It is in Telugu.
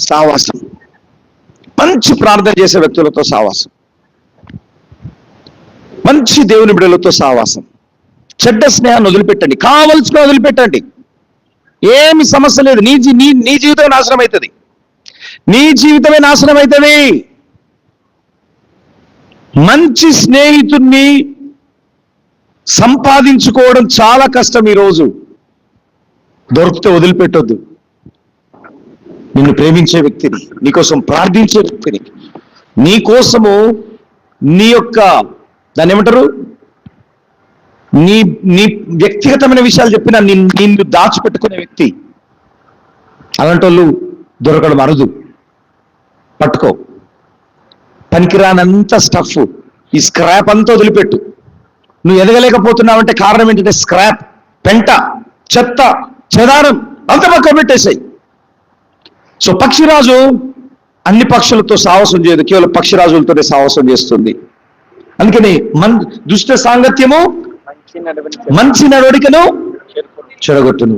సావాసం, మంచి ప్రార్థన చేసే వ్యక్తులతో సావాసం, మంచి దేవుని బిడ్డలతో సావాసం. చెడ్డ స్నేహాన్ని వదిలిపెట్టండి, కావలసిన వదిలిపెట్టండి. ఏమి సమస్య లేదు. నీ జీవితమే నాశనం అవుతుంది. నీ జీవితమే నాశనం అవుతుంది. మంచి స్నేహితుణ్ణి సంపాదించుకోవడం చాలా కష్టం ఈరోజు. దొరికితే వదిలిపెట్టొద్దు. నిన్ను ప్రేమించే వ్యక్తిని, నీకోసం ప్రార్థించే వ్యక్తిని, నీకోసము నీ యొక్క దాన్ని ఏమంటారు, నీ వ్యక్తిగతమైన విషయాలు చెప్పిన నిన్ను దాచిపెట్టుకునే వ్యక్తి, అలాంటి వాళ్ళు దొరకడం అరుదు. పట్టుకో. పనికిరానంత స్టఫ్, ఈ స్క్రాప్ అంతా వదిలిపెట్టు. నువ్వు ఎదగలేకపోతున్నావంటే కారణం ఏంటంటే స్క్రాప్, పెంట, చెత్త, చెదారం అంత పక్కన పెట్టేసాయి. సో పక్షిరాజు అన్ని పక్షులతో సాహసం చేయదు, కేవలం పక్షిరాజులతోనే సాహసం చేస్తుంది. అందుకని దుష్ట సాంగత్యము మంచి నడవడికను చెడగొట్టును.